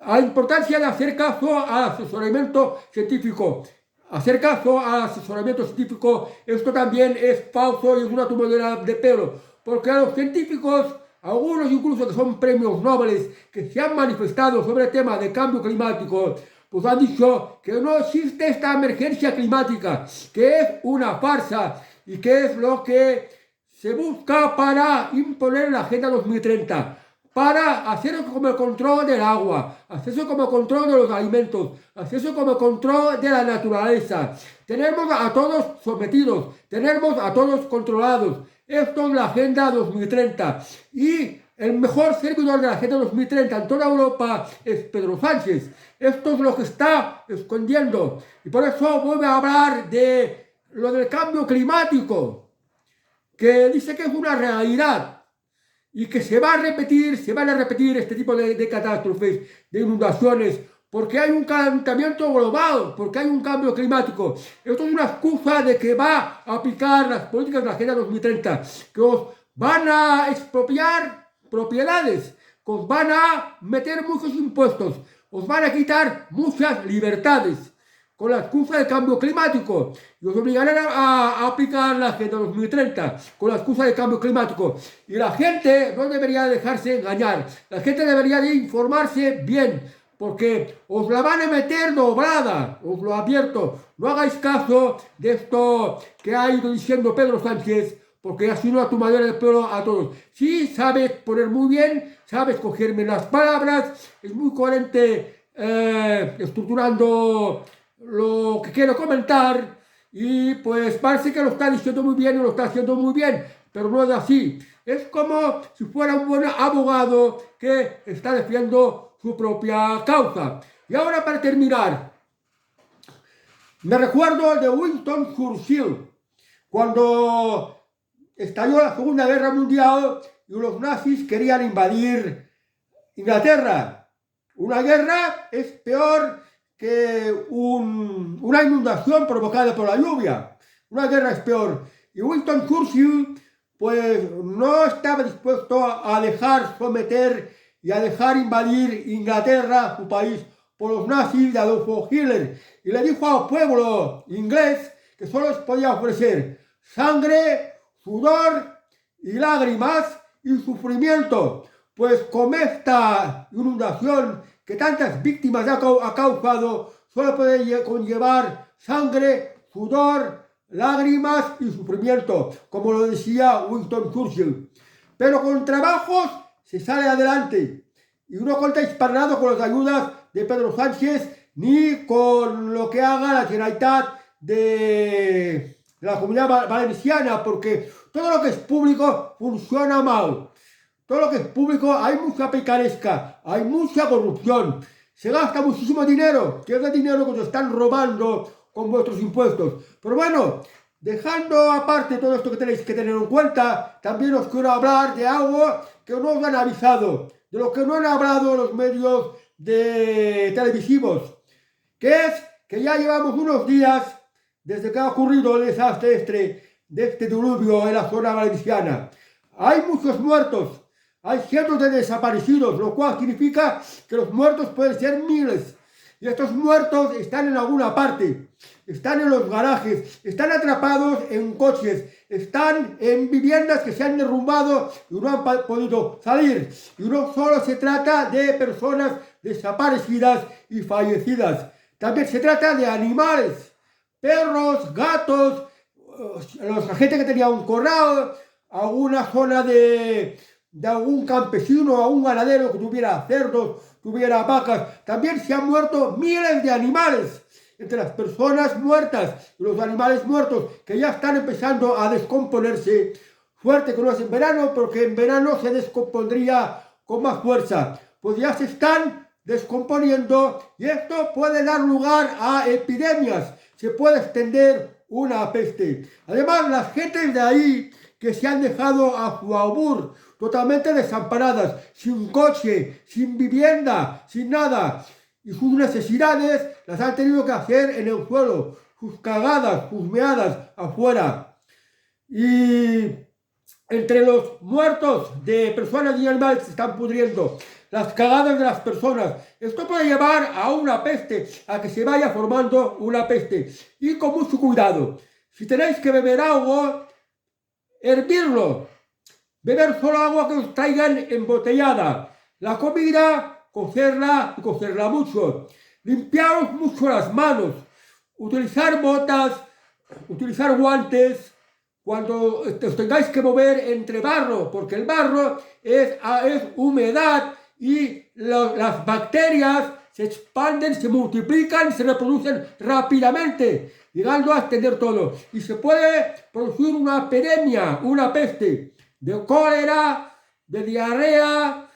la importancia de hacer caso al asesoramiento científico. Hacer caso al asesoramiento científico, esto también es falso y es una tomadura de pelo, porque a los científicos, algunos incluso que son premios Nobel, que se han manifestado sobre el tema de cambio climático, pues han dicho que no existe esta emergencia climática, que es una farsa y que es lo que se busca para imponer la Agenda 2030. Para hacer como el control del agua, hacerse como el control de los alimentos, hacerse como el control de la naturaleza. Tenemos a todos sometidos, tenemos a todos controlados. Esto es la Agenda 2030. Y el mejor servidor de la Agenda 2030 en toda Europa es Pedro Sánchez. Esto es lo que está escondiendo. Y por eso voy a hablar de lo del cambio climático, que dice que es una realidad. Y que se van a repetir este tipo de catástrofes, de inundaciones, porque hay un calentamiento global, porque hay un cambio climático. Esto es una excusa de que va a aplicar las políticas de la Agenda 2030, que os van a expropiar propiedades, que os van a meter muchos impuestos, os van a quitar muchas libertades, con la excusa del cambio climático, y os obligarán a aplicar la Agenda 2030 con la excusa del cambio climático. Y la gente no debería dejarse engañar, la gente debería de informarse bien, porque os la van a meter doblada, os lo advierto. No hagáis caso de esto que ha ido diciendo Pedro Sánchez, porque ha sido una tomadura de pelo a todos. Sí, sabes poner muy bien, sabes cogerme las palabras, es muy coherente estructurando lo que quiero comentar, y pues parece que lo está diciendo muy bien y lo está haciendo muy bien, pero no es así. Es como si fuera un buen abogado que está defendiendo su propia causa. Y ahora, para terminar, me recuerdo de Winston Churchill, cuando estalló la Segunda Guerra Mundial y los nazis querían invadir Inglaterra. Una guerra es peor que una inundación provocada por la lluvia. Una guerra es peor. Y Winston Churchill pues no estaba dispuesto a dejar someter y a dejar invadir Inglaterra, su país, por los nazis de Adolfo Hitler. Y le dijo al pueblo inglés que solo les podía ofrecer sangre, sudor y lágrimas y sufrimiento. Pues con esta inundación que tantas víctimas ha causado, solo puede conllevar sangre, sudor, lágrimas y sufrimiento, como lo decía Winston Churchill. Pero con trabajos se sale adelante. Y no contáis para nada con las ayudas de Pedro Sánchez, ni con lo que haga la Generalitat de la Comunidad Valenciana, porque todo lo que es público funciona mal. Todo lo que es público hay mucha picaresca, hay mucha corrupción, se gasta muchísimo dinero, que es el dinero que os están robando con vuestros impuestos. Pero bueno, dejando aparte todo esto que tenéis que tener en cuenta, también os quiero hablar de algo que no os han avisado, de lo que no han hablado los medios televisivos, que es que ya llevamos unos días desde que ha ocurrido el desastre de este diluvio en la zona valenciana. Hay muchos muertos. Hay cientos de desaparecidos, lo cual significa que los muertos pueden ser miles. Y estos muertos están en alguna parte, están en los garajes, están atrapados en coches, están en viviendas que se han derrumbado y no han podido salir. Y no solo se trata de personas desaparecidas y fallecidas, también se trata de animales, perros, gatos, la gente que tenía un corral, alguna zona de algún campesino, a un ganadero que tuviera cerdos, tuviera vacas. También se han muerto miles de animales, entre las personas muertas y los animales muertos, que ya están empezando a descomponerse. Suerte que no es en verano, porque en verano se descompondría con más fuerza. Pues ya se están descomponiendo y esto puede dar lugar a epidemias. Se puede extender una peste. Además, las gentes de ahí que se han dejado a su albur, totalmente desamparadas, sin coche, sin vivienda, sin nada. Y sus necesidades las han tenido que hacer en el suelo, sus cagadas, sus meadas afuera. Y entre los muertos de personas y animales se están pudriendo. las cagadas de las personas. Esto puede llevar a una peste, a que se vaya formando una peste. Y con mucho cuidado. Si tenéis que beber agua, hervirlo. Beber solo agua que os traigan embotellada. La comida, cocerla y cocerla mucho. Limpiaros mucho las manos. Utilizar botas, utilizar guantes cuando os tengáis que mover entre barro, porque el barro es humedad y las bacterias se expanden, se multiplican, se reproducen rápidamente, llegando a extender todo. Y se puede producir una epidemia, una peste de cólera, de diarrea.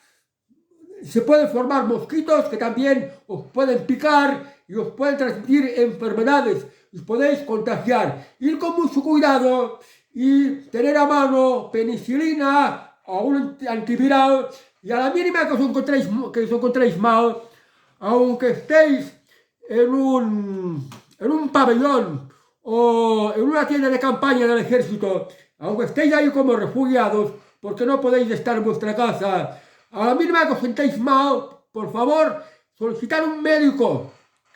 Se pueden formar mosquitos que también os pueden picar y os pueden transmitir enfermedades. Os podéis contagiar. Ir con mucho cuidado y tener a mano penicilina o un antiviral. Y a la mínima que os encontréis mal, aunque estéis en un pabellón o en una tienda de campaña del ejército, aunque estéis ahí como refugiados, porque no podéis estar en vuestra casa, a la mínima que os sentéis mal, por favor, solicitad un médico,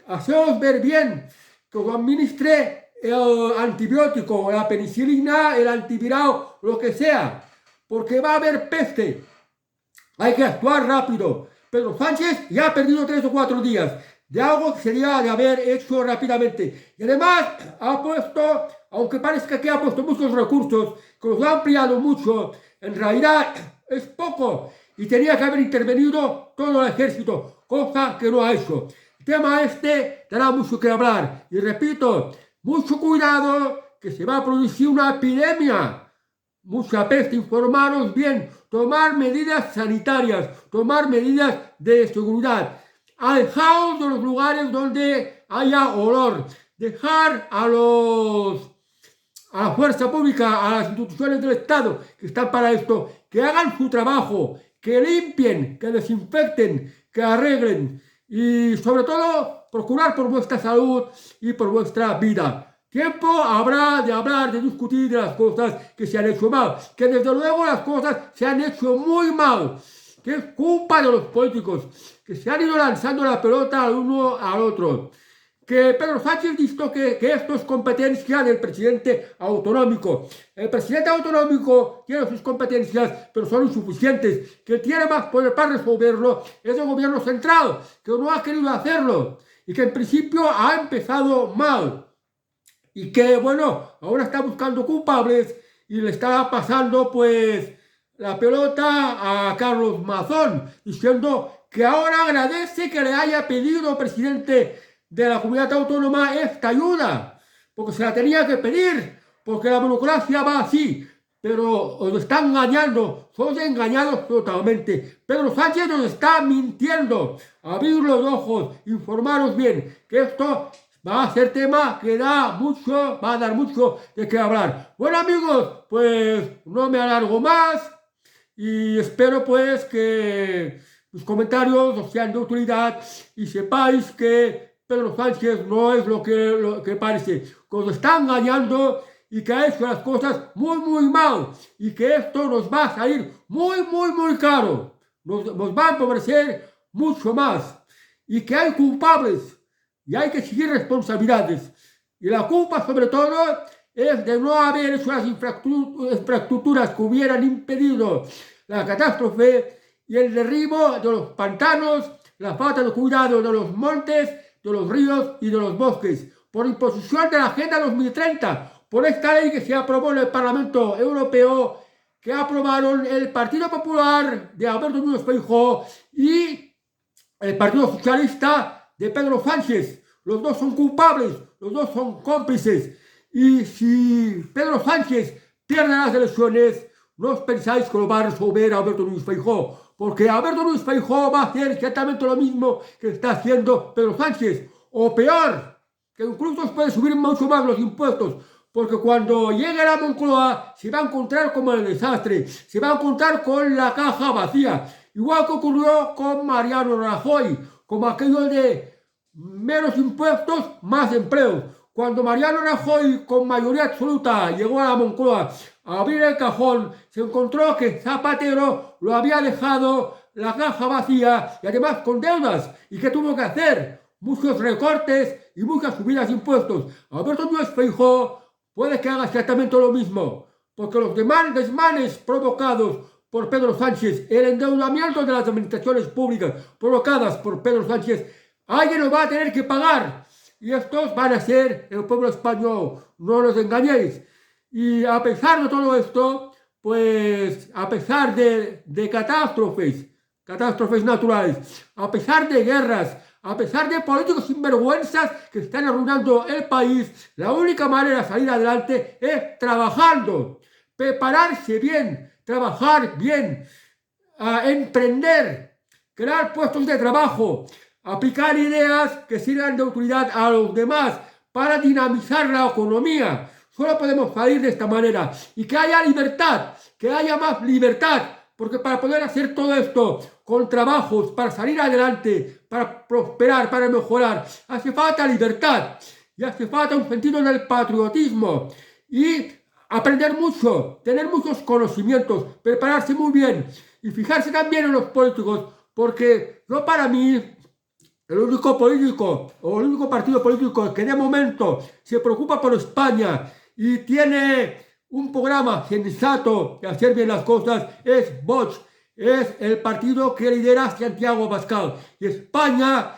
haceos ver bien, que os administre el antibiótico, la penicilina, el antiviral, lo que sea, porque va a haber peste. Hay que actuar rápido. Pedro Sánchez ya ha perdido 3 o 4 días de algo que sería de haber hecho rápidamente. Y además ha puesto, aunque parezca que ha puesto muchos recursos, que los ha ampliado mucho, en realidad es poco. Y tenía que haber intervenido todo el ejército, cosa que no ha hecho. El tema este dará mucho que hablar. Y repito, mucho cuidado, que se va a producir una epidemia. Mucha peste, informaros bien, tomar medidas sanitarias, tomar medidas de seguridad. Alejaos de los lugares donde haya olor. Dejar a la fuerza pública, a las instituciones del Estado que están para esto, que hagan su trabajo, que limpien, que desinfecten, que arreglen y sobre todo procurar por vuestra salud y por vuestra vida. Tiempo habrá de hablar, de discutir de las cosas que se han hecho mal, que desde luego las cosas se han hecho muy mal, que es culpa de los políticos, que se han ido lanzando la pelota al uno al otro. Que Pedro Sánchez visto que esto es competencia del presidente autonómico. El presidente autonómico tiene sus competencias, pero son insuficientes. Que tiene más poder para resolverlo es el gobierno central, que no ha querido hacerlo y que en principio ha empezado mal. Y que, bueno, ahora está buscando culpables y le está pasando, pues, la pelota a Carlos Mazón, diciendo que ahora agradece que le haya pedido al presidente de la comunidad autónoma esta ayuda, porque se la tenía que pedir, porque la burocracia va así, pero os están engañando, sois engañados totalmente. Pedro Sánchez nos está mintiendo. Abrid los ojos, informaros bien, que esto va a ser tema que va a dar mucho de qué hablar. Bueno amigos, pues no me alargo más y espero pues que los comentarios os sean de utilidad y sepáis que Pedro Sánchez no es lo que parece, que os está engañando y que ha hecho las cosas muy mal y que esto nos va a salir muy caro, nos va a empobrecer mucho más y que hay culpables. Y hay que exigir responsabilidades. Y la culpa, sobre todo, es de no haber hecho las infraestructuras que hubieran impedido la catástrofe y el derribo de los pantanos, la falta de cuidado de los montes, de los ríos y de los bosques, por imposición de la Agenda 2030, por esta ley que se aprobó en el Parlamento Europeo, que aprobaron el Partido Popular de Alberto Núñez Feijóo y el Partido Socialista de Pedro Sánchez. Los dos son culpables, los dos son cómplices. Y si Pedro Sánchez pierde las elecciones, no os pensáis que lo va a resolver Alberto Núñez Feijóo, porque Alberto Núñez Feijóo va a hacer exactamente lo mismo que está haciendo Pedro Sánchez, o peor, que incluso os puede subir mucho más los impuestos, porque cuando llegue a la Moncloa se va a encontrar con el desastre, se va a encontrar con la caja vacía, igual que ocurrió con Mariano Rajoy, como aquello de menos impuestos, más empleo. Cuando Mariano Rajoy, con mayoría absoluta, llegó a la Moncloa a abrir el cajón, se encontró que Zapatero lo había dejado la caja vacía y además con deudas. ¿Y qué tuvo que hacer? Muchos recortes y muchas subidas de impuestos. Alberto Núñez Feijóo puede que haga exactamente lo mismo, porque los desmanes provocados por Pedro Sánchez, el endeudamiento de las administraciones públicas provocadas por Pedro Sánchez, alguien lo va a tener que pagar. Y estos van a ser el pueblo español, no los engañéis. Y a pesar de todo esto, pues a pesar de catástrofes naturales, a pesar de guerras, a pesar de políticos sinvergüenzas que están arruinando el país, la única manera de salir adelante es trabajando, prepararse bien, trabajar bien, emprender, crear puestos de trabajo, aplicar ideas que sirvan de utilidad a los demás para dinamizar la economía. Solo podemos salir de esta manera y que haya libertad, que haya más libertad, porque para poder hacer todo esto con trabajos, para salir adelante, para prosperar, para mejorar, hace falta libertad y hace falta un sentido del patriotismo y aprender mucho, tener muchos conocimientos, prepararse muy bien y fijarse también en los políticos, porque no para mí el único político o el único partido político que de momento se preocupa por España y tiene un programa sensato de hacer bien las cosas es Vox, es el partido que lidera Santiago Abascal. Y España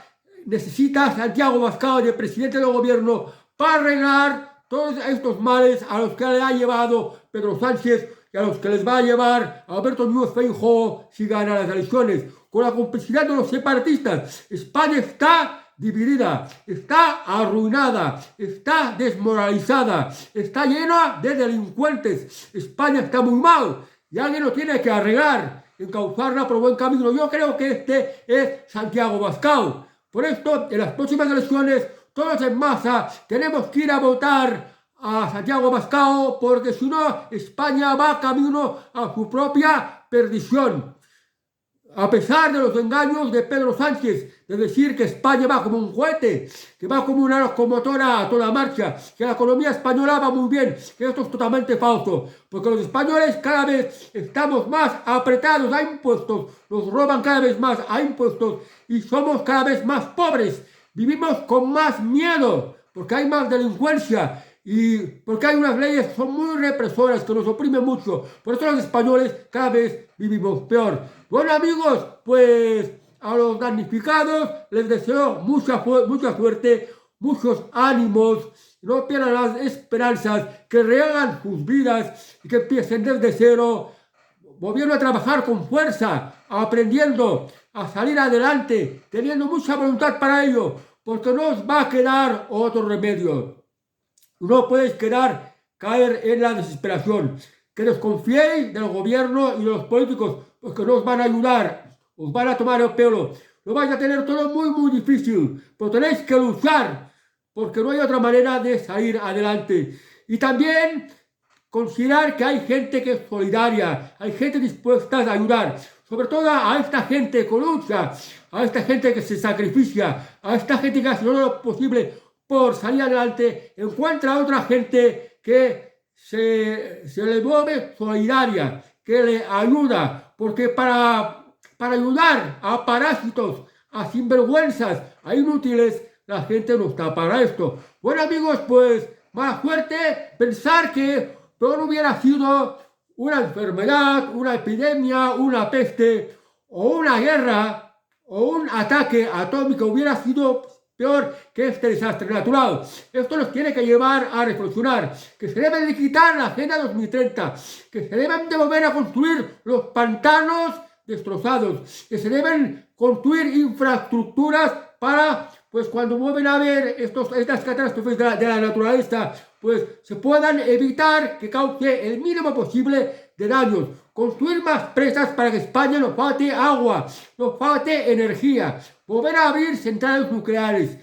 necesita a Santiago Abascal de presidente del gobierno para arreglar todos estos males a los que le ha llevado Pedro Sánchez y a los que les va a llevar Alberto Núñez Feijóo si gana las elecciones. Con la complicidad de los separatistas, España está dividida, está arruinada, está desmoralizada, está llena de delincuentes. España está muy mal y alguien lo tiene que arreglar, encauzarla por buen camino. Yo creo que este es Santiago Abascal. Por esto, en las próximas elecciones, todos en masa tenemos que ir a votar a Santiago Abascal, porque si no, España va camino a su propia perdición. A pesar de los engaños de Pedro Sánchez, de decir que España va como un cohete, que va como una locomotora a toda marcha, que la economía española va muy bien, que esto es totalmente falso, porque los españoles cada vez estamos más apretados a impuestos, nos roban cada vez más a impuestos y somos cada vez más pobres, vivimos con más miedo, porque hay más delincuencia y porque hay unas leyes que son muy represoras, que nos oprimen mucho. Por eso los españoles cada vez vivimos peor. Bueno amigos, pues a los damnificados les deseo mucha suerte, muchos ánimos, no pierdan las esperanzas, que rehagan sus vidas y que empiecen desde cero, volviendo a trabajar con fuerza, aprendiendo a salir adelante, teniendo mucha voluntad para ello, porque no os va a quedar otro remedio. No podéis caer en la desesperación. Que desconfiéis del gobierno y de los políticos, porque no os van a ayudar, os van a tomar el pelo. Lo vais a tener todo muy, muy difícil, pero tenéis que luchar, porque no hay otra manera de salir adelante. Y también considerar que hay gente que es solidaria, hay gente dispuesta a ayudar, sobre todo a esta gente que lucha, a esta gente que se sacrifica, a esta gente que hace todo lo posible por salir adelante. Encuentra a otra gente que se le vuelve solidaria, que le ayuda, porque para ayudar a parásitos, a sinvergüenzas, a inútiles, la gente no está para esto. Bueno amigos, pues más fuerte pensar que no hubiera sido una enfermedad, una epidemia, una peste o una guerra o un ataque atómico, hubiera sido peor que este desastre natural. Esto nos tiene que llevar a reflexionar, que se debe de quitar la Agenda 2030, que se deben de volver a construir los pantanos destrozados, que se deben construir infraestructuras para, pues cuando vuelven a haber estas catástrofes de la naturaleza, pues se puedan evitar que cause el mínimo posible de daños. Construir más presas para que España no falte agua, no falte energía. Volver a abrir centrales nucleares.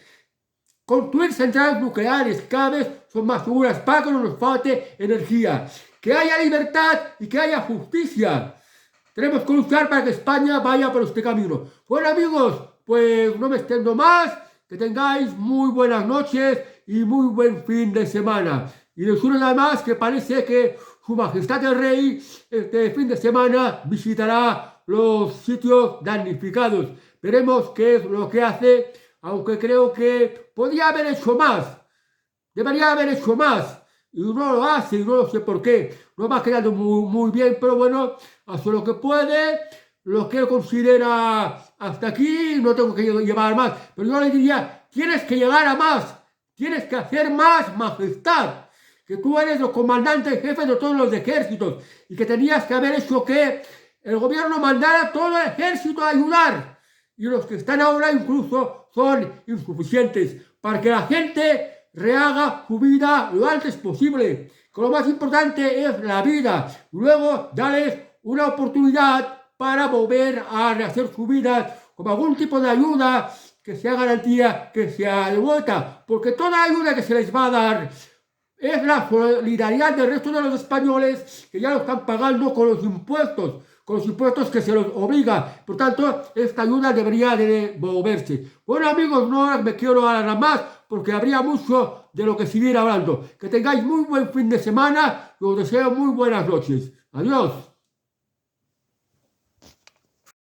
Construir centrales nucleares cada vez son más seguras para que no nos falte energía. Que haya libertad y que haya justicia. Tenemos que luchar para que España vaya por este camino. Bueno amigos, pues no me extiendo más. Que tengáis muy buenas noches y muy buen fin de semana. Y les juro además que parece que Su Majestad el Rey este fin de semana visitará los sitios damnificados. Veremos qué es lo que hace, aunque creo que podría haber hecho más. Debería haber hecho más. Y no lo hace, y no lo sé por qué. No me ha quedado muy bien, pero bueno, hace lo que puede, lo que él considera hasta aquí, no tengo que llevar más. Pero yo le diría, tienes que llegar a más, tienes que hacer más, majestad. Que tú eres el comandante en jefe de todos los ejércitos y que tenías que haber hecho que el gobierno mandara a todo el ejército a ayudar. Y los que están ahora incluso son insuficientes para que la gente rehaga su vida lo antes posible, que lo más importante es la vida. Luego, darles una oportunidad para volver a rehacer su vida con algún tipo de ayuda que sea garantía que sea de vuelta, porque toda ayuda que se les va a dar es la solidaridad del resto de los españoles que ya lo están pagando con los impuestos que se los obliga. Por tanto, esta ayuda debería de devolverse. Bueno amigos, no me quiero alargar más porque habría mucho de lo que seguir hablando. Que tengáis muy buen fin de semana y os deseo muy buenas noches. Adiós.